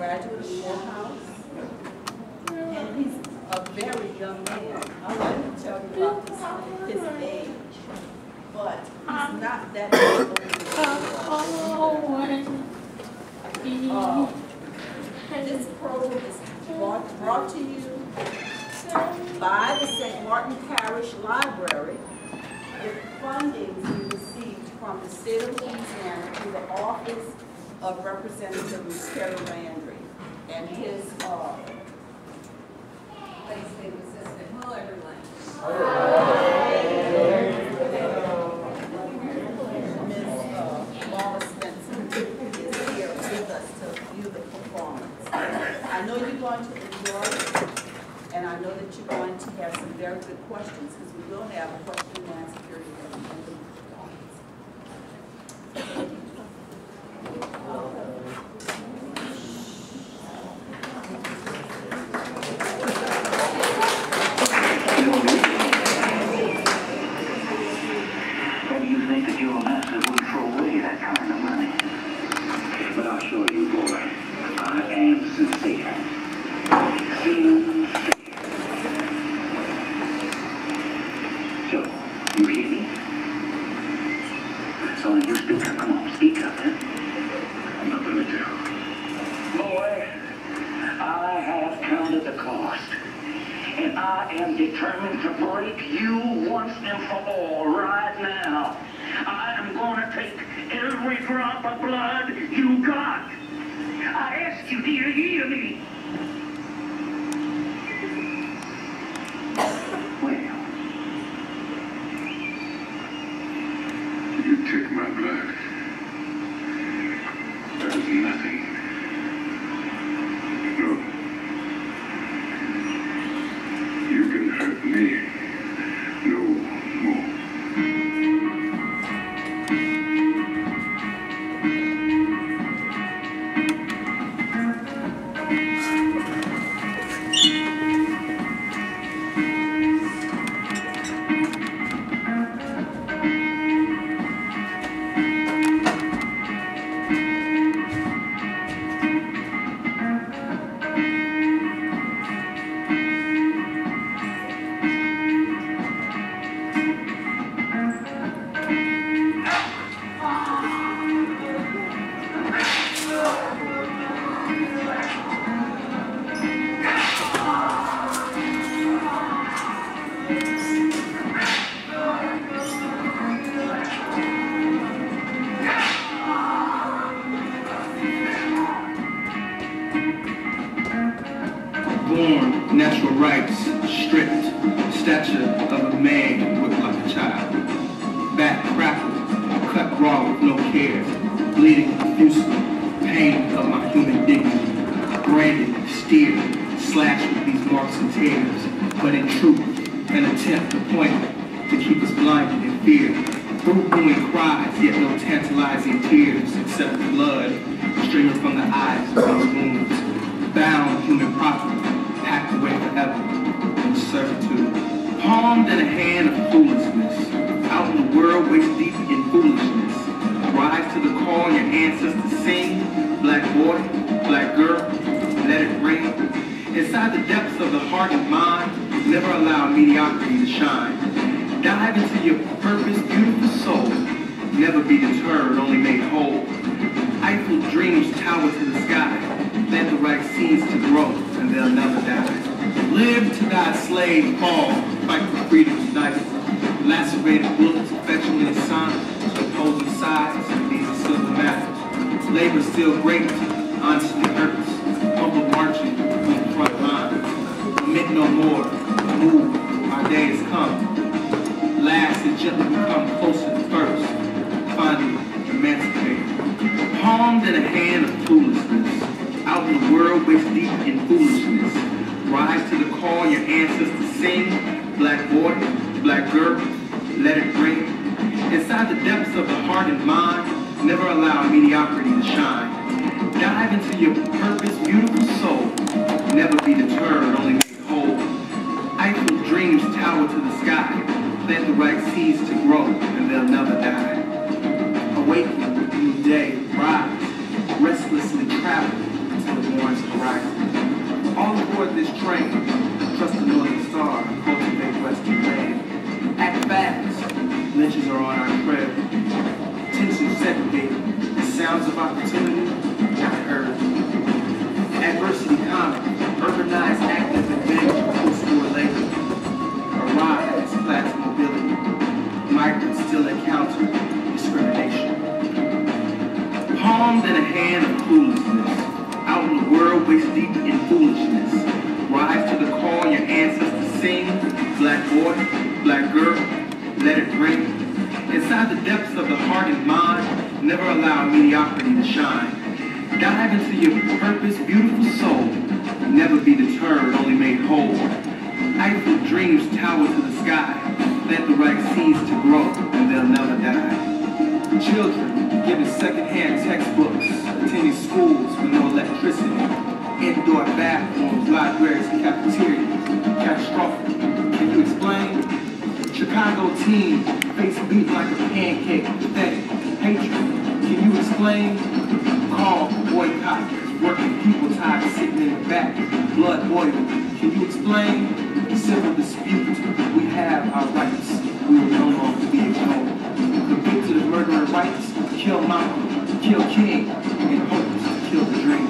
graduate of Morehouse, and he's a very young man. I wanted to tell you about his age, but he's not that old. This program is brought to you by the St. Martin Parish Library with funding we received from the state of Louisiana through the Office of Representative Terry Landry and his legislative assistant. Hello, everyone. Ms. Laura Spencer is here with us to view the performance. I know you're going to enjoy it, and I know that you're going to have some very good questions because we will have a question and answer period at the end of the performance. Determined to break you once and for all right now. I am going to take every drop of blood you got. I ask you, do you hear me? Well, you take my blood. That is nothing. No. You can hurt me no more. Born, natural rights, stripped, stature of a man whipped like a child. Back crackled, cut raw with no care, bleeding profusely, pain of my human dignity. Branded, steered, slashed with these marks and tears, but in truth, an attempt to point to keep us blinded in fear. Through booming cries, yet no tantalizing tears, except blood streaming from the eyes of these wounds. Bound human property, packed away forever in servitude. Palmed in a hand of foolishness, out in the world waist deep in foolishness. Rise to the call your ancestors sing, black boy, black girl, let it ring. Inside the depths of the heart and mind, never allow mediocrity to shine. Dive into your purpose, beautiful soul, never be deterred, only made whole. Eiffel dreams tower to the sky, plant the right seeds to grow, and they'll never die. Live to die slave, fall, fight for freedom's knife. Lacerated bullets affectionately assigned, opposing sides, and these are silver matters. Labor still great, honestly hurts, humble marching on the front line. Omit no more, move, our day has come. Last and gently become closer to first, finally emancipated. Palmed in a hand of foolishness, out in the world waist deep in foolishness. Rise to the call your ancestors sing, black boy, black girl, let it ring. Inside the depths of the heart and mind, never allow mediocrity to shine. Dive into your purpose, beautiful soul, never be deterred, only made whole. Eiffel dreams tower to the sky, plant the right seeds to grow, and they'll never die. Awaken, new day, rise, restlessly travel until the morn's board this train. Trust the Northern Star, cultivate Western land. Act fast, lynches are on our trail. Tension segregated, the sounds of opportunity not heard. Adversity common, urbanized, active, and big, post-war labor. Arise, class mobility. Migrants still encounter discrimination. Palmed in a hand of cluelessness. Out in the world, waist deep in foolishness. Rise to the call your ancestors sing. Black boy, black girl, let it ring. Inside the depths of the heart and mind, never allow mediocrity to shine. Dive into your purpose, beautiful soul. Never be deterred, only made whole. Eiffel dreams tower to the sky. Let the right seeds to grow, and they'll never die. Children given secondhand textbooks, attending schools with no electricity, indoor bathrooms, libraries, and cafeterias. Catastrophic. Can you explain? Chicago teen, face beat like a pancake, pathetic. Hatred. Can you explain? Call for boycott, working people tired of sitting in the back, blood boiling. Can you explain? Civil dispute. We have our rights. We will no longer be ignored. Convicted of murdering rights, kill Malcolm, kill King, in hopes to kill the dream.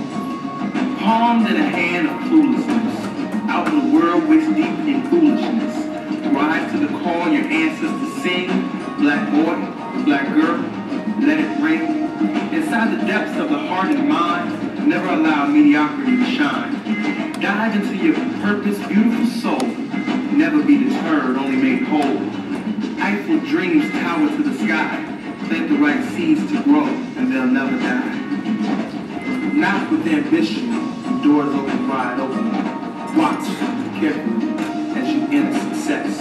Palmed in a hand of cluelessness, out in the world waist deep in foolishness. Rise to the call your ancestors sing. Black boy, black girl, let it ring. Inside the depths of the heart and mind, never allow mediocrity to shine. Dive into your purpose, beautiful soul. Never be deterred, only made whole. Eiffel dreams tower to the sky. Plant the right seeds to grow, and they'll never die. Not with ambition, doors open wide open. Watch carefully as you enter success.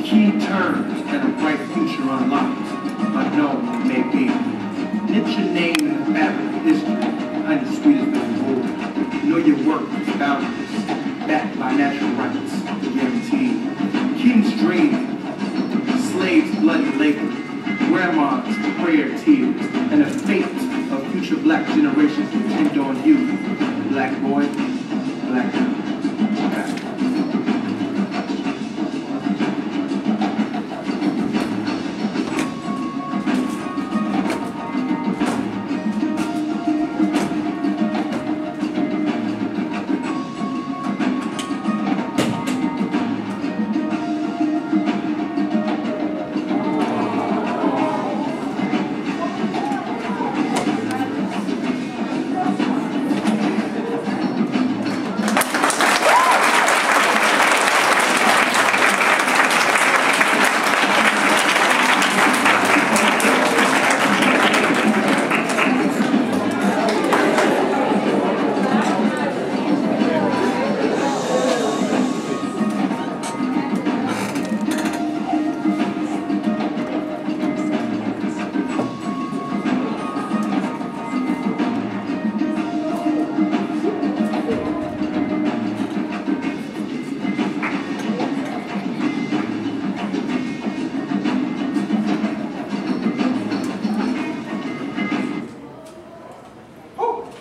Key turns and a bright future unlocked. Unknown it may be. Knit your name in the fabric of history. Honey sweet as the reward. Know your work is boundless. Backed by natural rights, guaranteed. King's dream. Slaves' bloody labor. Grandma's prayer tears. And the fate of future black generations depend on you. Black boy, black girl.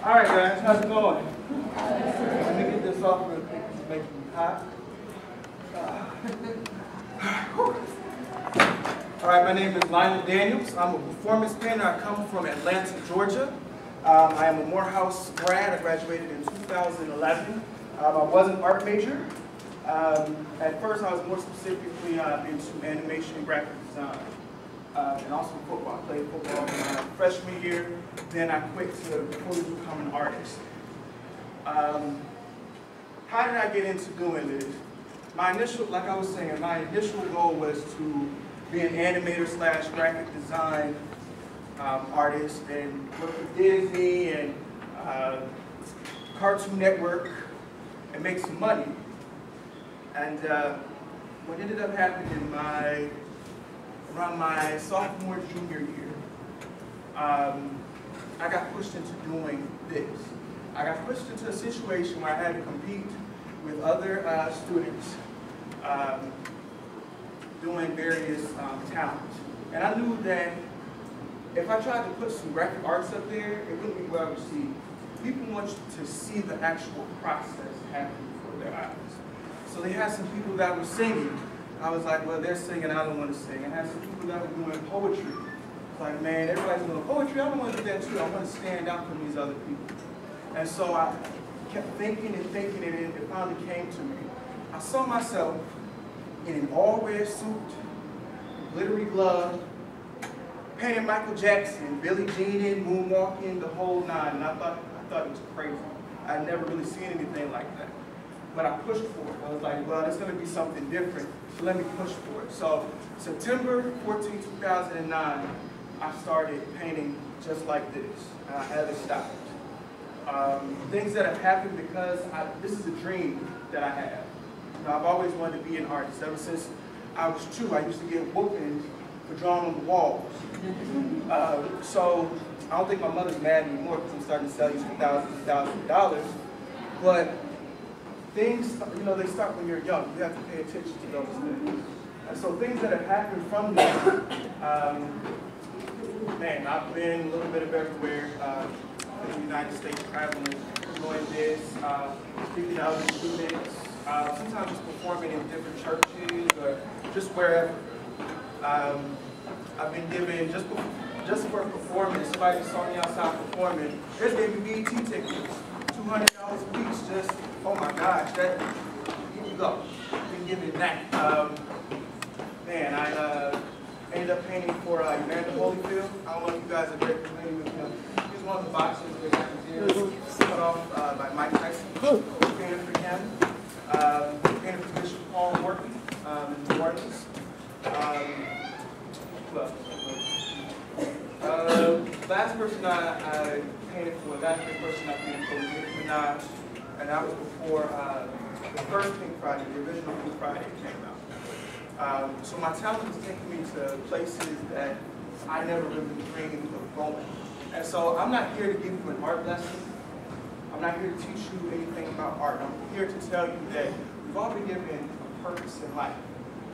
Alright guys, how's it going? Let me get this off real quick to make me hot. Alright, my name is Lionel Daniels. I'm a performance painter. I come from Atlanta, Georgia. I am a Morehouse grad. I graduated in 2011. I was an art major. At first I was more specifically into animation and graphic design. And also football. I played football my freshman year, then I quit to fully become an artist. How did I get into doing this? My initial, like I was saying, my initial goal was to be an animator slash graphic design artist and work with Disney and Cartoon Network and make some money. And what ended up happening around my sophomore, junior year, I got pushed into doing this. I got pushed into a situation where I had to compete with other students doing various talents. And I knew that if I tried to put some graphic arts up there, it wouldn't be well received. People want you to see the actual process happening with their eyes. So they had some people that were singing. I was like, well, they're singing, I don't want to sing. I had some people that were doing poetry. It's like, man, everybody's doing poetry, I don't want to do that too. I want to stand out from these other people. And so I kept thinking and thinking, and it finally came to me. I saw myself in an all-red suit, glittery glove, painting Michael Jackson, Billie Jean, moonwalking, the whole nine, and I thought it was crazy. I'd never really seen anything like that. But I pushed for it. I was like, well, there's going to be something different, so let me push for it. So September 14, 2009, I started painting just like this, and I haven't stopped. Things that have happened because this is a dream that I have. You know, I've always wanted to be an artist. Ever since I was 2, I used to get whoopings for drawing on the walls. So I don't think my mother's mad anymore because I'm starting to sell these for thousands and thousands of dollars. But things, you know, they start when you're young. You have to pay attention to those things. And so things that have happened from there, man, I've been a little bit of everywhere in the United States, traveling, doing this, speaking to other students, sometimes just performing in different churches or just wherever. I've been given, just for a performance, somebody saw me outside performing, there's gave me BET tickets, $200 a piece, just, oh my gosh, that, here you go. Been given that. Man, I ended up painting for Evander Holyfield. I don't know if you guys are very familiar with him. He was one of the boxers that got his ears cut off by Mike Tyson. Painted for him. Painted for Bishop Paul Morton in New Orleans. Last person I painted for, last person I painted for was Nicki Minaj, and that was before the first Pink Friday, the original Pink Friday came out. So my talent was taking me to places that I never really dreamed of going. And so I'm not here to give you an art lesson. I'm not here to teach you anything about art. I'm here to tell you that we've all been given a purpose in life.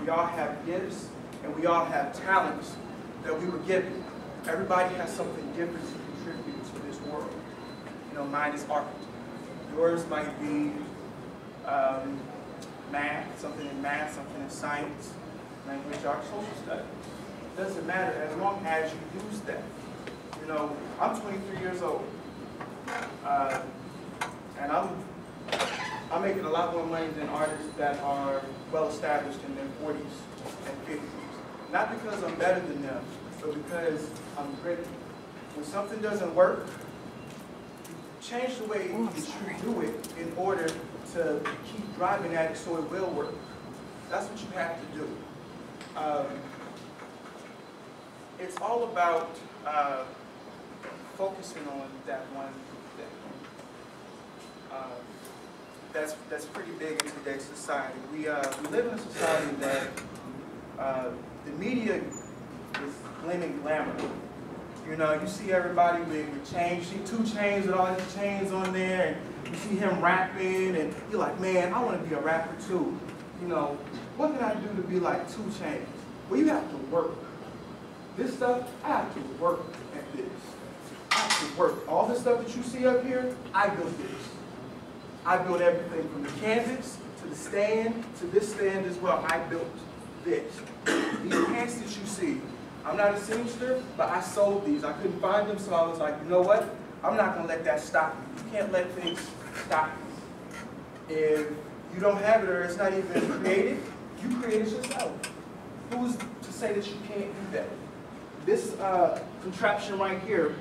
We all have gifts and we all have talents that we were given. Everybody has something different to contribute to this world. You know, mine is art. Yours might be math, something in science, language, art, social studies. It doesn't matter as long as you use that. You know, I'm 23 years old, and I'm making a lot more money than artists that are well established in their 40s and 50s. Not because I'm better than them, but because I'm gritty. When something doesn't work, change the way that you do it in order to keep driving at it so it will work. That's what you have to do. It's all about focusing on that one thing. That's pretty big in today's society. We live in a society that the media is blaming glamour. You know, you see everybody with chains, you see 2 Chainz with all these chains on there, and you see him rapping, and you're like, man, I want to be a rapper too. You know, what can I do to be like 2 Chainz? Well, you have to work. This stuff, I have to work at this. I have to work. All the stuff that you see up here, I built this. I built everything from the canvas to the stand to this stand as well. I built this. These pants that you see, I'm not a seamster, but I sold these. I couldn't find them, so I was like, you know what? I'm not going to let that stop me. You can't let things stop you. If you don't have it or it's not even created, you create it yourself. Who's to say that you can't do that? This contraption right here,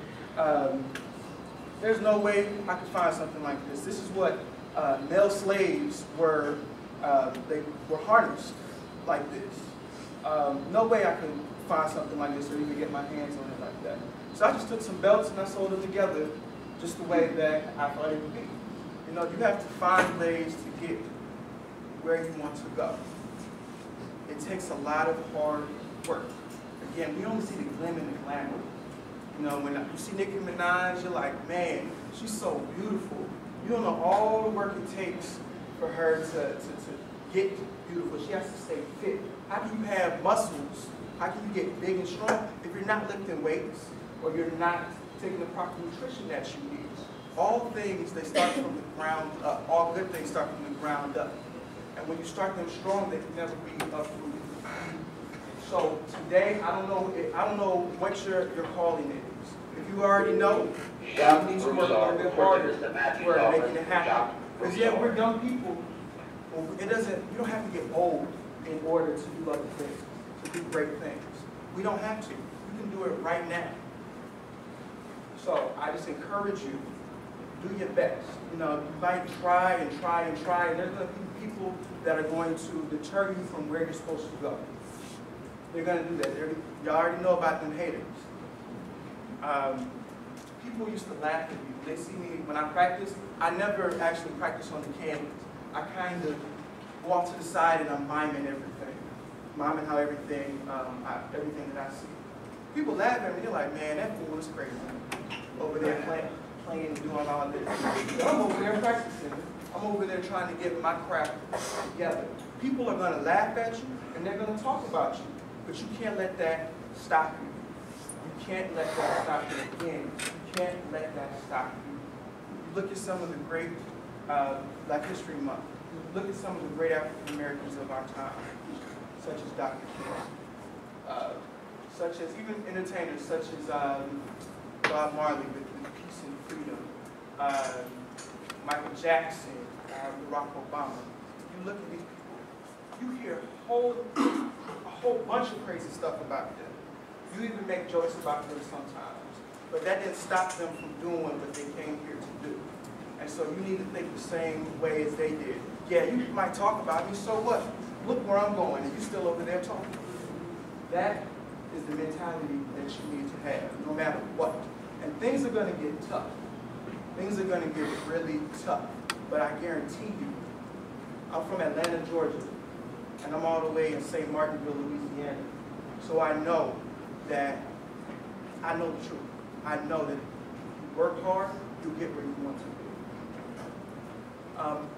there's no way I could find something like this. This is what male slaves were, they were harnessed like this. No way I could find something like this or even get my hands on it like that. So I just took some belts and I sewed them together just the way that I thought it would be. You know, you have to find ways to get where you want to go. It takes a lot of hard work. Again, we only see the glim and the glamour. You know, when you see Nicki Minaj, you're like, man, she's so beautiful. You don't know all the work it takes for her to get beautiful. She has to stay fit. How can you have muscles? How can you get big and strong if you're not lifting weights or you're not taking the proper nutrition that you need? all things, they start from the ground up. All good things start from the ground up. And when you start them strong, they can never be uprooted. So today, I don't know what your calling is. If you already know, you need to work a little bit harder toward making it happen. Because yeah, we're young people. You don't have to get old in order to do other things, to do great things. We don't have to. You can do it right now. So I just encourage you, do your best. You know, you might try and try and try, and there's going to be people that are going to deter you from where you're supposed to go. They're going to do that. You already know about them haters. People used to laugh at me. They see me when I practice. I never actually practice on the canvas. I kind of go off to the side and I'm miming everything. Miming how everything that I see. People laugh at me. They're like, man, that fool is crazy. Over there playing and doing all this. But I'm over there practicing. I'm over there trying to get my craft together. People are going to laugh at you and they're going to talk about you. But you can't let that stop you. You can't let that stop you again. You can't let that stop you. Look at some of the great Black History Month. Look at some of the great African Americans of our time, such as Dr. King, such as even entertainers such as Bob Marley with Peace and Freedom, Michael Jackson, Barack Obama. You look at these people, you hear a whole bunch of crazy stuff about them. You even make jokes about them sometimes, but that didn't stop them from doing what they came here to do. And so you need to think the same way as they did. Yeah, you might talk about me, so what? Look where I'm going, and you're still over there talking. That is the mentality that you need to have, no matter what. And things are going to get tough. Things are going to get really tough. But I guarantee you, I'm from Atlanta, Georgia, and I'm all the way in St. Martinville, Louisiana. So I know that, I know the truth. I know that if you work hard, you'll get where you want to be.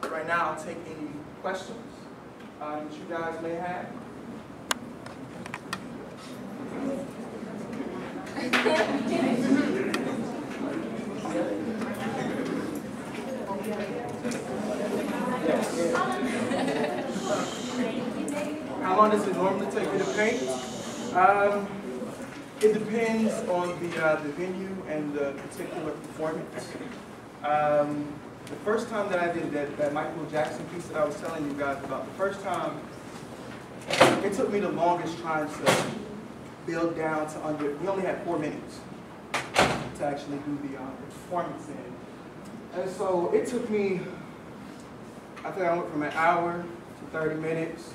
Right now, I'll take any questions that you guys may have. How long does it normally take you to paint? It depends on the venue and the particular performance. The first time that I did that Michael Jackson piece that I was telling you guys about, the first time, it took me the longest trying to build down to under, we only had 4 minutes to actually do the performance in. And so it took me, I think I went from an hour to 30 minutes,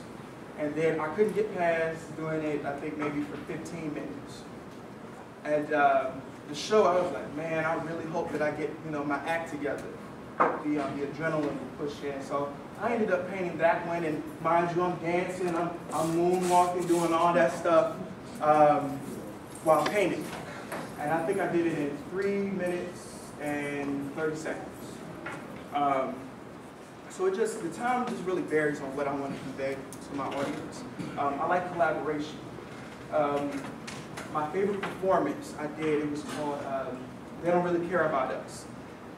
and then I couldn't get past doing it, I think maybe for 15 minutes. And the show, I was like, man, I really hope that I get, my act together. The adrenaline push in. So I ended up painting that one, and mind you, I'm dancing, I'm moonwalking, doing all that stuff while painting. And I think I did it in 3 minutes and 30 seconds. So the time just really varies on what I want to convey to my audience. I like collaboration. My favorite performance I did, it was called They Don't Really Care About Us.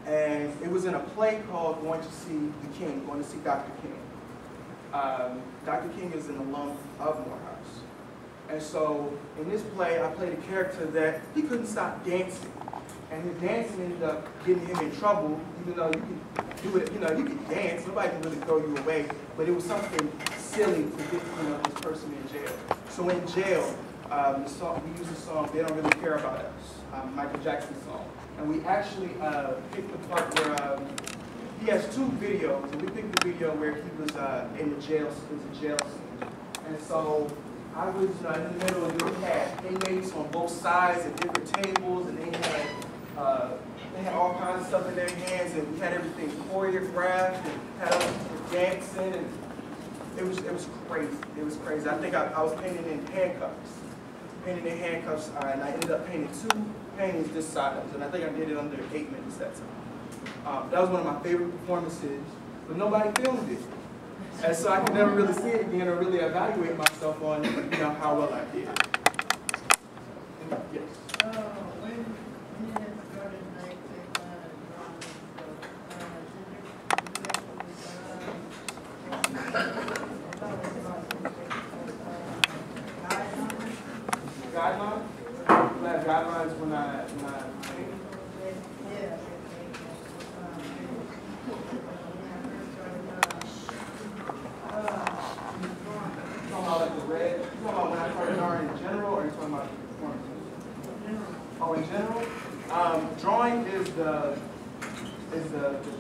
And it was in a play called Going to See Dr. King. Dr. King is an alum of Morehouse. And so in this play, I played a character that he couldn't stop dancing. And his dancing ended up getting him in trouble, even though you can do it, you can dance, nobody can really throw you away, but it was something silly to get this person in jail. So in jail, we used the song They Don't Really Care About Us, Michael Jackson's song. And we actually picked the part where he has 2 videos, and we picked the video where he was in the jail scene. And so I was in the middle of the inmates on both sides at different tables, and they had all kinds of stuff in their hands, and we had everything choreographed, and had other people dancing, and it was crazy. It was crazy. I think I was painting in handcuffs. And I ended up painting 2 paintings this size, and I think I did it under 8 minutes that time. That was one of my favorite performances, but nobody filmed it. And so I could never really see it again or really evaluate myself on how well I did. Yes? When did it start in 1995?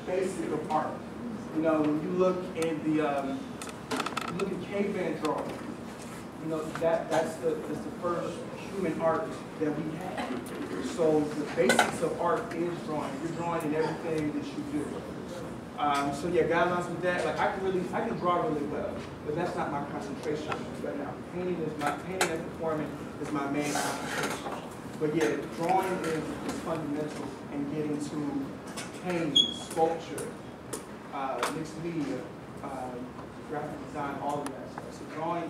basic of art. You know, when you look in the look at caveman drawing, you know, that's the first human art that we have. So the basics of art is drawing. You're drawing in everything that you do. So yeah, guidelines with that. Like I can draw really well, but that's not my concentration right now. Painting and performing is my main concentration. But yeah, drawing is fundamental in getting to painting, sculpture, mixed media, graphic design, all of that stuff. So drawing is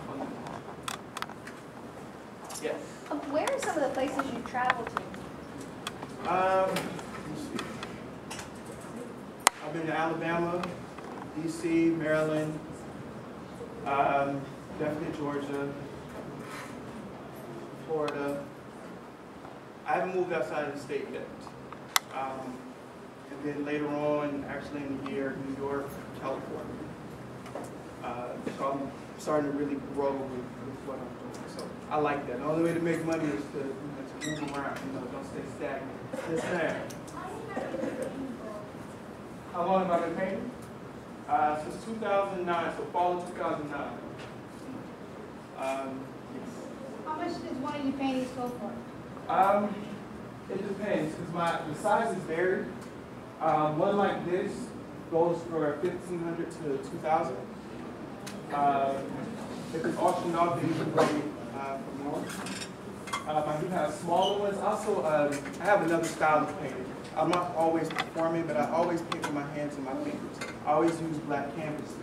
fundamental. Yes. Where are some of the places you traveled to? Let's see. I've been to Alabama, DC, Maryland, definitely Georgia, Florida. I haven't moved outside of the state yet. And then later on, actually in the year, New York, California. So I'm starting to really grow with what I'm doing. So I like that. The only way to make money is to move around, don't stay stagnant. Yes, ma'am. How long have I been painting? Since 2009, so fall of 2009. How much does one of your paintings go for? It depends, because the sizes vary. One like this goes for $1,500 to $2,000. If it's auctioned off, then you can bring it for more. I do have smaller ones. Also, I have another style of painting. I'm not always performing, but I always paint with my hands and my fingers. I always use black canvases.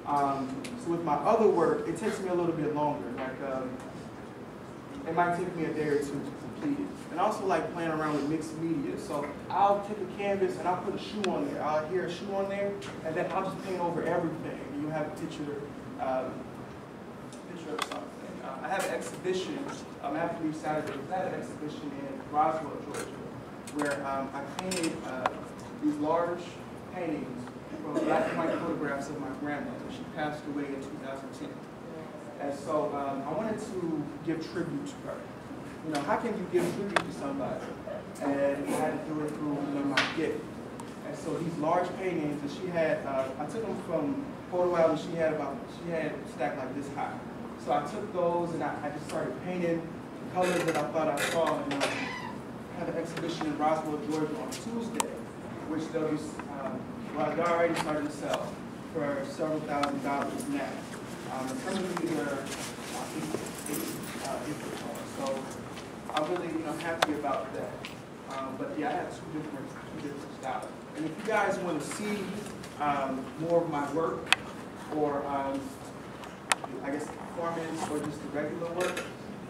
So with my other work, it takes me a little bit longer. Like it might take me a day or two to complete it. And I also like playing around with mixed media. So I'll take a canvas and I'll put a shoe on there. I'll hear a shoe on there, and then I'll just paint over everything. And you have a picture of something. I have an exhibition. I have to leave Saturday. I have an exhibition in Roswell, Georgia, where I painted these large paintings from black and white photographs of my grandmother. She passed away in 2010. And so I wanted to give tribute to her. You know, how can you give tribute to somebody? And I had to do it through my gift. And so these large paintings that she had, I took them from photo album she had stacked like this high. So I took those and I just started painting the colors that I thought I saw. And I had an exhibition in Roswell, Georgia on Tuesday, which they'll be, they're already starting to sell for several $1,000s now. Some of these are so I'm really happy about that. But yeah, I have two different styles. And if you guys want to see more of my work, or I guess performance, or just the regular work,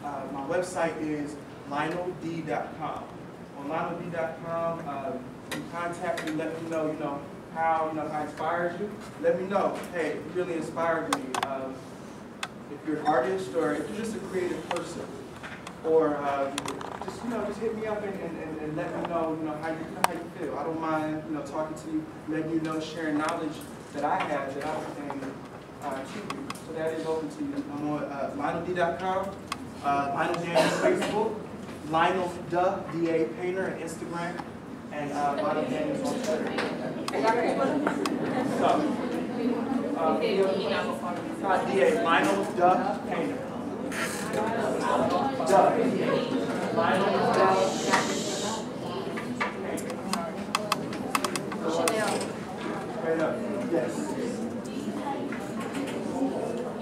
my website is lioneld.com. On lioneld.com, you contact me, let me know, how I inspired you. Let me know, hey, you really inspired me. If you're an artist, or if you're just a creative person, or just hit me up and let me know, how you feel. I don't mind, talking to you, letting you know, sharing knowledge that I have that I can to you. So that is open to you. I'm on lioneld.com, Lionel Daniels Facebook, Lionel D.A. Painter on Instagram, and Lionel Daniels on Twitter. D.A. Lionel Painter. Lionel Straight up. Yes.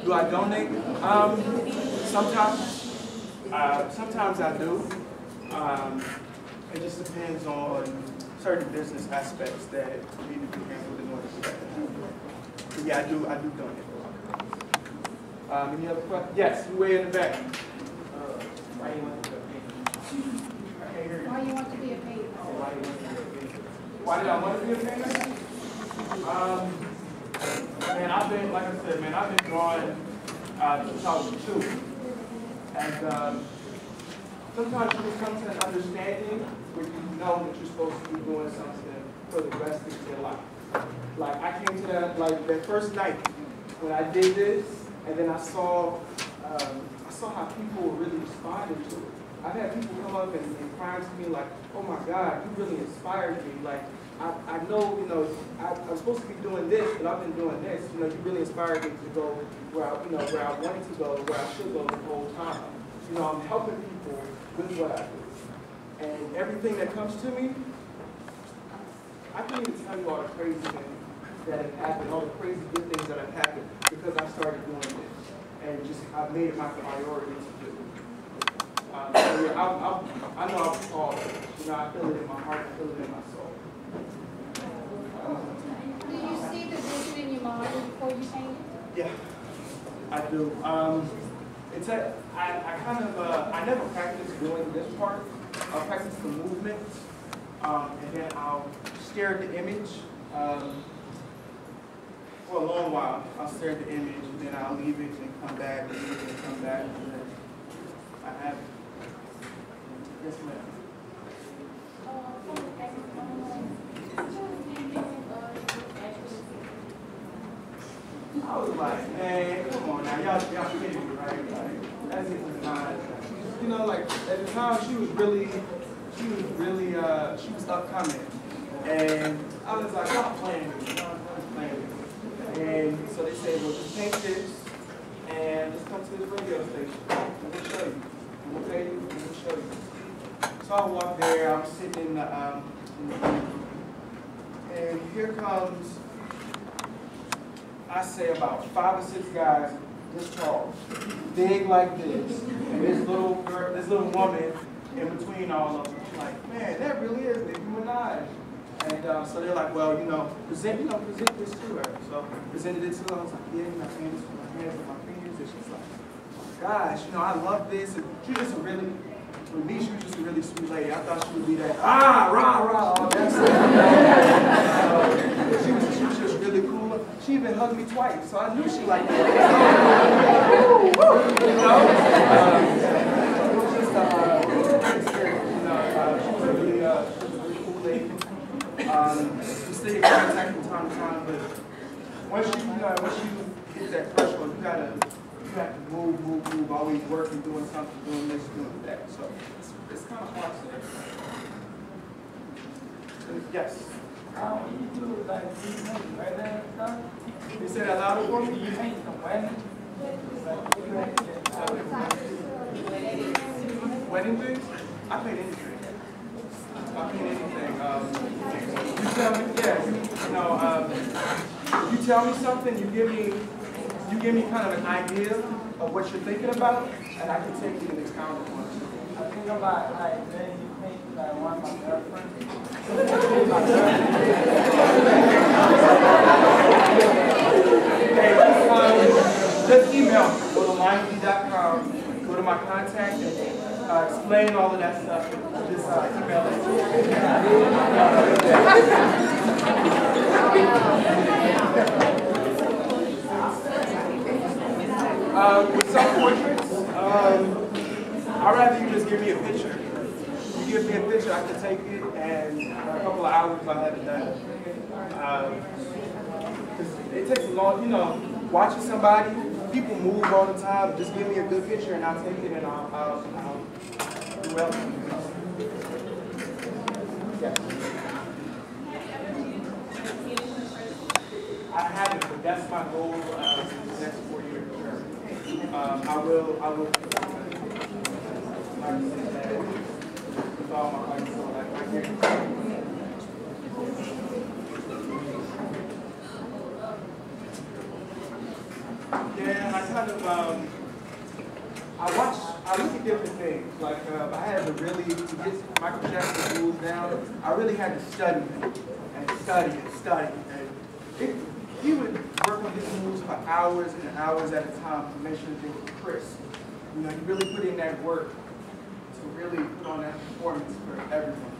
Do I donate? Sometimes I do. It just depends on certain business aspects that need to be handled in order to do that. But yeah, I do donate. Any other questions? Yes, you way in the back. Why do you want to be a painter? Why you want to be a painter? Why did I want to be a painter? Man, I've been drawing since I was 2. And sometimes you just come to an understanding where you know that you're supposed to be doing something for the rest of your life. Like I came to that first night when I did this, and then I saw how people were really responding to it. I've had people come up and cry to me like, "Oh my God, you really inspired me. Like I know, you know, I'm supposed to be doing this, but I've been doing this. You know, you really inspired me to go where I wanted to go, where I should go the whole time. You know, I'm helping people with what I do. And everything that comes to me, I can't even tell you all the crazy things that have happened, all the crazy good things that have happened because I started doing this. And just, I've made it my priority to do. So yeah, I know I'm called. You know, I feel it in my heart, I feel it in my soul. Do you see the vision in your mind before you paint it? Yeah, I do. I never practice doing this part. I'll practice the movement, and then I'll stare at the image for a long while. I'll stare at the image, and then I'll leave it and come back, leave it and come back, and then I have it. Yes, ma'am. I was like, man, come on now, y'all kidding me, right? Like, that's it not. You know, like at the time she was upcoming, and I was like, y'all playing with me, and so they said, well, just paint this, and just come to this radio station, and we'll show you, and we'll pay you, and we'll show you. So I walk there, I'm sitting in the and here comes, I say about 5 or 6 guys this tall, big like this, and this little girl, this little woman in between all of them. I'm like, man, that really is Nicki Minaj. And so they're like, well, present this to her. So I presented it to her. I was like, yeah, I'm saying this with my hands and my fingers. And she's like, oh my gosh, I love this. And she was just a really, for me, she was just a really sweet lady. I thought she would be that, rah, all that stuff. She was just really cool. She even hugged me twice, so I knew she liked it. It was just a experience. She was a really cool lady. We stay in contact from time to time, but once you hit that threshold, you have to move, always working, doing something, doing this, doing that. So it's kind of hard to explain. Yes. You do like these things right there and stuff. You say that louder for me? You paint some weddings. Wedding things? I paint anything. I paint anything. You tell me, you tell me something, you give me kind of an idea of what you're thinking about, and I can take it and expound upon it. I think about like when you paint like one of my girlfriends. Just email me. Go to lionel.com, go to my contact, and explain all of that stuff. Just email it. With some portraits, I'd rather you just give me a picture. You give me a picture, I can take it, and in a couple of hours I'll have it done. It takes a long, watching somebody, people move all the time. Just give me a good picture, and I'll take it, and I'll do well. Yeah. I haven't, but that's my goal for the next 4 years. I will. Like that, with all my heart and soul, like I guarantee. Yeah, I kind of, I look at different things. Like, I had to really, to get Michael Jackson's moves down, I really had to study and study. And he would work on his moves for hours and hours at a time to make sure that they were crisp. He really put in that work to really put on that performance for everyone.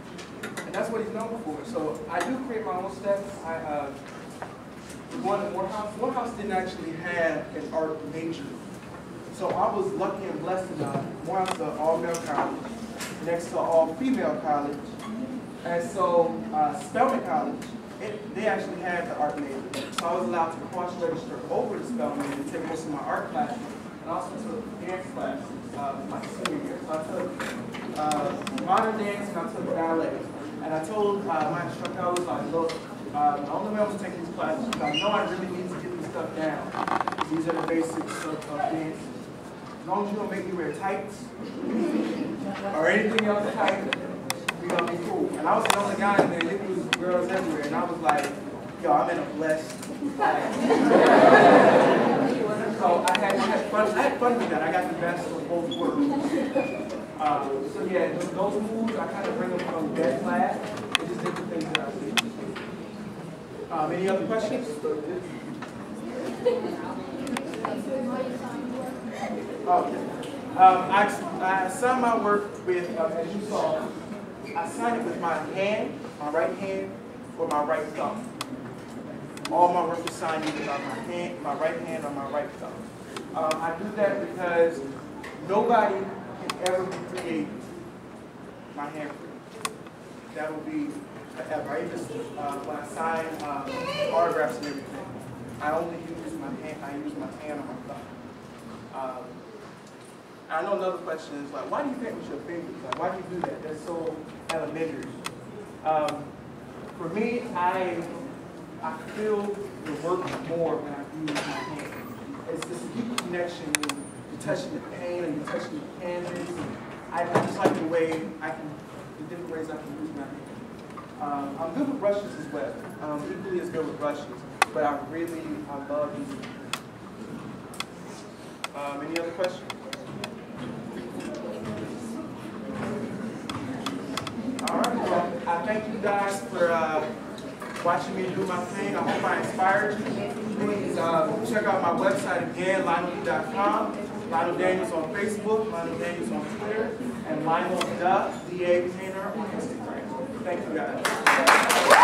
And that's what he's known for. So I do create my own steps. Going to Morehouse didn't actually have an art major. So I was lucky and blessed enough. Morehouse is an all-male college, next to all-female college. And so Spelman College, they actually had the art major. So I was allowed to cross-register over to Spelman and take most of my art classes. And also took dance classes my senior year. So I took modern dance and I took ballet And I told my instructor, I was like, look, the only way I'm going to take these classes is I know I really need to get this stuff down. These are the basics of dance. As long as you don't make me wear tights or anything else tight, we're going to be cool. And I was the only guy in there, it was girls everywhere, and I was like, yo, I'm in a blessed class. So I had fun with that. I got the best of both worlds. So yeah, those moves, I kind of bring them from that class. It's just different things that I see. Any other questions? I signed my work with, as you saw, I signed it with my hand, my right hand, or my right thumb. All my work is signed either by my right hand or my right thumb. I do that because nobody can ever recreate my handprint. That will be forever. I just, when I sign autographs and everything, I only use my hand. I use my hand or my thumb. I know another question is like, why do you paint with your fingers? Like, why do you do that? That's so elementary. For me, I feel the work more when I use my hand. It's this deep connection when you're touching the paint and you're touching the canvas. I just like the way the different ways I can use my hand. I'm good with brushes as well. Equally as good with brushes, but I love using them. Any other questions? All right, well, I thank you guys for watching me do my thing. I hope I inspired you. Please check out my website again, Lionel.com. Lionel Daniels on Facebook, Lionel Daniels on Twitter, and Lionel the DA Painter on Instagram. Thank you guys.